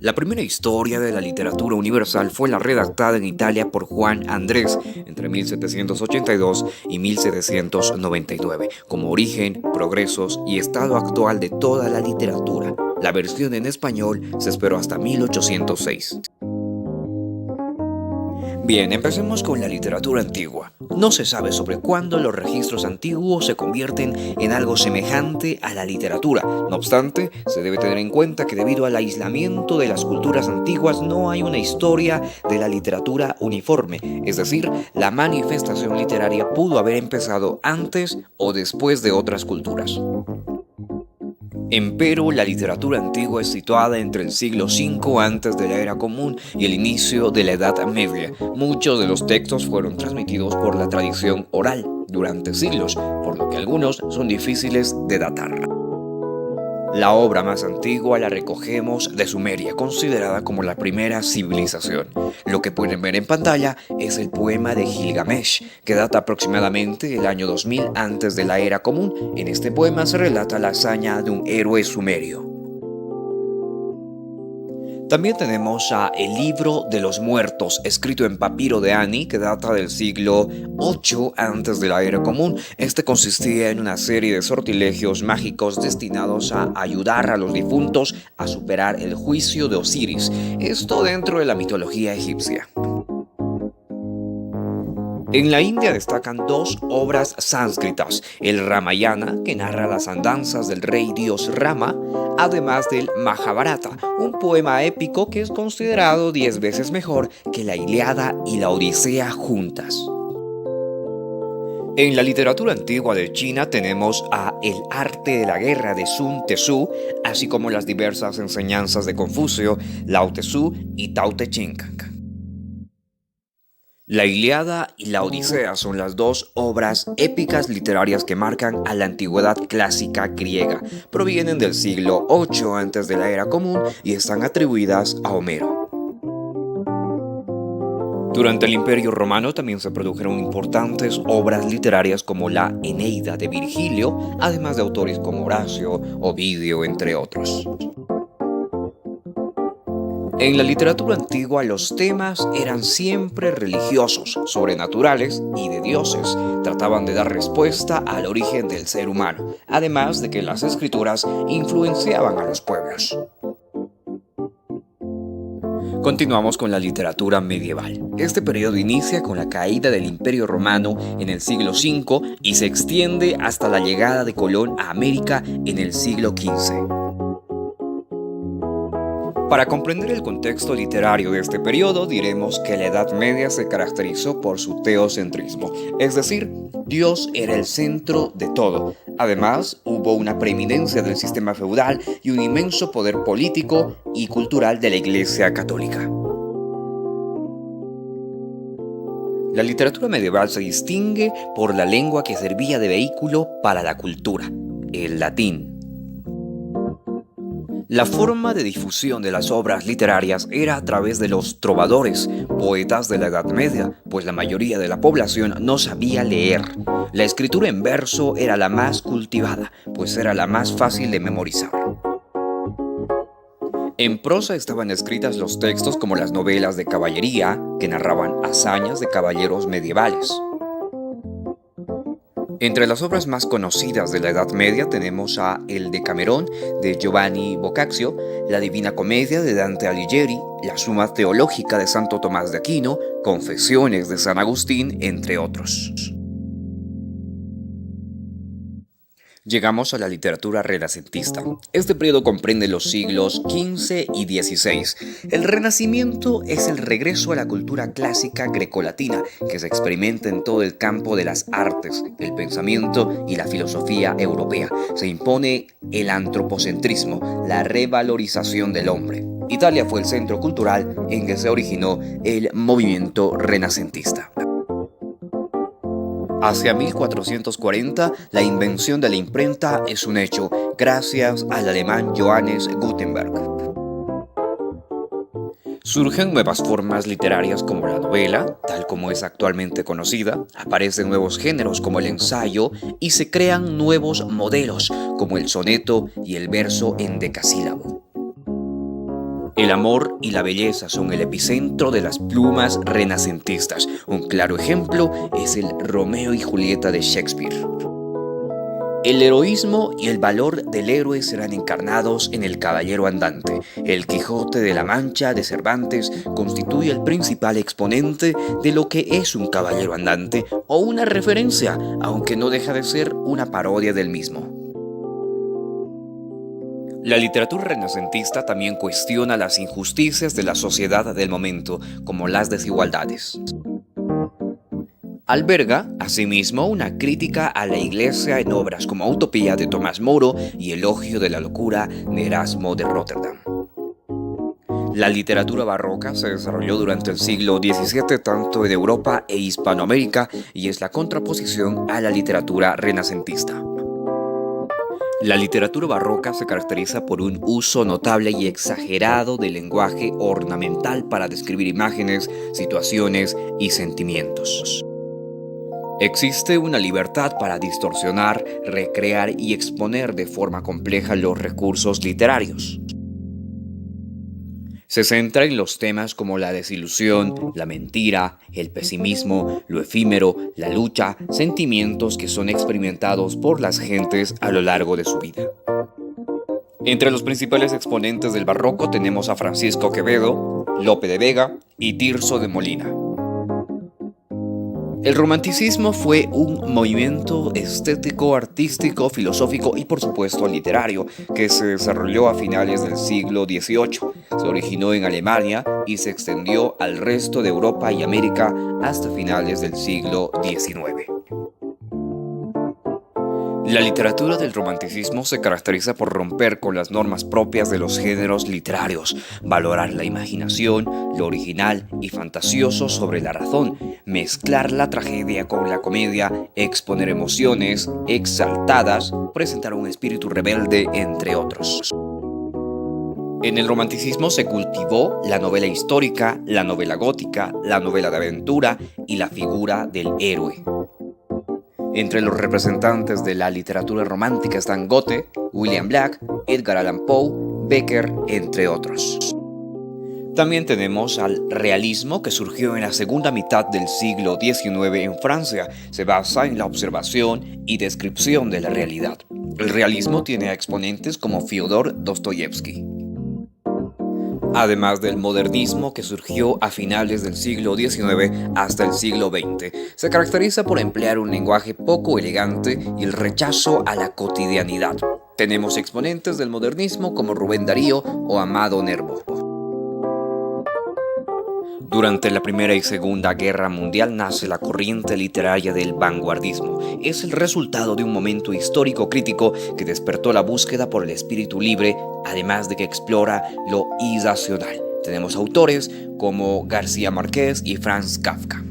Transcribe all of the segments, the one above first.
La primera historia de la literatura universal fue la redactada en Italia por Juan Andrés entre 1782 y 1799, como origen, progresos y estado actual de toda la literatura. La versión en español se esperó hasta 1806. Bien, empecemos con la literatura antigua. No se sabe sobre cuándo los registros antiguos se convierten en algo semejante a la literatura. No obstante, se debe tener en cuenta que debido al aislamiento de las culturas antiguas no hay una historia de la literatura uniforme, es decir, la manifestación literaria pudo haber empezado antes o después de otras culturas. Empero, la literatura antigua es situada entre el siglo V antes de la Era Común y el inicio de la Edad Media. Muchos de los textos fueron transmitidos por la tradición oral durante siglos, por lo que algunos son difíciles de datar. La obra más antigua la recogemos de Sumeria, considerada como la primera civilización. Lo que pueden ver en pantalla es el poema de Gilgamesh, que data aproximadamente del año 2000 antes de la Era Común. En este poema se relata la hazaña de un héroe sumerio. También tenemos a El Libro de los Muertos, escrito en papiro de Ani, que data del siglo VIII antes de la Era Común. Este consistía en una serie de sortilegios mágicos destinados a ayudar a los difuntos a superar el juicio de Osiris, esto dentro de la mitología egipcia. En la India destacan dos obras sánscritas, el Ramayana, que narra las andanzas del rey dios Rama, además del Mahabharata, un poema épico que es considerado 10 veces mejor que la Ilíada y la Odisea juntas. En la literatura antigua de China tenemos a El arte de la guerra de Sun Tzu, así como las diversas enseñanzas de Confucio, Lao Tzu y Tao Te Ching. La Ilíada y la Odisea son las dos obras épicas literarias que marcan a la antigüedad clásica griega. Provienen del siglo VIII antes de la Era Común y están atribuidas a Homero. Durante el Imperio Romano también se produjeron importantes obras literarias como la Eneida de Virgilio, además de autores como Horacio, Ovidio, entre otros. En la literatura antigua los temas eran siempre religiosos, sobrenaturales y de dioses. Trataban de dar respuesta al origen del ser humano, además de que las escrituras influenciaban a los pueblos. Continuamos con la literatura medieval. Este periodo inicia con la caída del Imperio Romano en el siglo V y se extiende hasta la llegada de Colón a América en el siglo XV. Para comprender el contexto literario de este periodo, diremos que la Edad Media se caracterizó por su teocentrismo, es decir, Dios era el centro de todo. Además, hubo una preeminencia del sistema feudal y un inmenso poder político y cultural de la Iglesia Católica. La literatura medieval se distingue por la lengua que servía de vehículo para la cultura, el latín. La forma de difusión de las obras literarias era a través de los trovadores, poetas de la Edad Media, pues la mayoría de la población no sabía leer. La escritura en verso era la más cultivada, pues era la más fácil de memorizar. En prosa estaban escritas los textos como las novelas de caballería, que narraban hazañas de caballeros medievales. Entre las obras más conocidas de la Edad Media tenemos a El Decamerón de Giovanni Boccaccio, la Divina Comedia de Dante Alighieri, la Suma Teológica de Santo Tomás de Aquino, Confesiones de San Agustín, entre otros. Llegamos a la literatura renacentista. Este periodo comprende los siglos XV y XVI. El Renacimiento es el regreso a la cultura clásica grecolatina que se experimenta en todo el campo de las artes, el pensamiento y la filosofía europea. Se impone el antropocentrismo, la revalorización del hombre. Italia fue el centro cultural en que se originó el movimiento renacentista. Hacia 1440, la invención de la imprenta es un hecho, gracias al alemán Johannes Gutenberg. Surgen nuevas formas literarias como la novela, tal como es actualmente conocida, aparecen nuevos géneros como el ensayo y se crean nuevos modelos como el soneto y el verso endecasílabo. El amor y la belleza son el epicentro de las plumas renacentistas. Un claro ejemplo es el Romeo y Julieta de Shakespeare. El heroísmo y el valor del héroe serán encarnados en el Caballero Andante. El Quijote de la Mancha de Cervantes constituye el principal exponente de lo que es un caballero andante o una referencia, aunque no deja de ser una parodia del mismo. La literatura renacentista también cuestiona las injusticias de la sociedad del momento, como las desigualdades. Alberga, asimismo, una crítica a la Iglesia en obras como Utopía de Tomás Moro y Elogio de la locura de Erasmo de Róterdam. La literatura barroca se desarrolló durante el siglo XVII tanto en Europa e Hispanoamérica y es la contraposición a la literatura renacentista. La literatura barroca se caracteriza por un uso notable y exagerado del lenguaje ornamental para describir imágenes, situaciones y sentimientos. Existe una libertad para distorsionar, recrear y exponer de forma compleja los recursos literarios. Se centra en los temas como la desilusión, la mentira, el pesimismo, lo efímero, la lucha, sentimientos que son experimentados por las gentes a lo largo de su vida. Entre los principales exponentes del barroco tenemos a Francisco Quevedo, Lope de Vega y Tirso de Molina. El romanticismo fue un movimiento estético, artístico, filosófico y por supuesto literario que se desarrolló a finales del siglo XVIII. Se originó en Alemania y se extendió al resto de Europa y América hasta finales del siglo XIX. La literatura del romanticismo se caracteriza por romper con las normas propias de los géneros literarios, valorar la imaginación, lo original y fantasioso sobre la razón, mezclar la tragedia con la comedia, exponer emociones exaltadas, presentar un espíritu rebelde, entre otros. En el romanticismo se cultivó la novela histórica, la novela gótica, la novela de aventura y la figura del héroe. Entre los representantes de la literatura romántica están Goethe, William Blake, Edgar Allan Poe, Becker, entre otros. También tenemos al realismo, que surgió en la segunda mitad del siglo XIX en Francia. Se basa en la observación y descripción de la realidad. El realismo tiene a exponentes como Fyodor Dostoyevsky. Además del modernismo, que surgió a finales del siglo XIX hasta el siglo XX, se caracteriza por emplear un lenguaje poco elegante y el rechazo a la cotidianidad. Tenemos exponentes del modernismo como Rubén Darío o Amado Nervo. Durante la Primera y Segunda Guerra Mundial nace la corriente literaria del vanguardismo. Es el resultado de un momento histórico crítico que despertó la búsqueda por el espíritu libre, además de que explora lo irracional. Tenemos autores como García Márquez y Franz Kafka.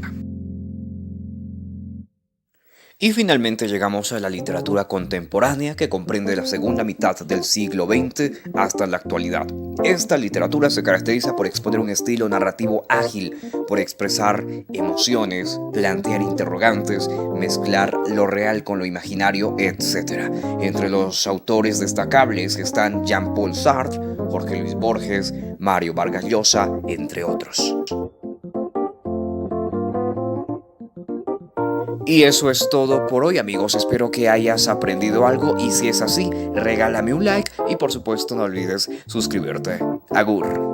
Y finalmente llegamos a la literatura contemporánea, que comprende la segunda mitad del siglo XX hasta la actualidad. Esta literatura se caracteriza por exponer un estilo narrativo ágil, por expresar emociones, plantear interrogantes, mezclar lo real con lo imaginario, etc. Entre los autores destacables están Jean-Paul Sartre, Jorge Luis Borges, Mario Vargas Llosa, entre otros. Y eso es todo por hoy, amigos. Espero que hayas aprendido algo y si es así, regálame un like y por supuesto no olvides suscribirte. Agur.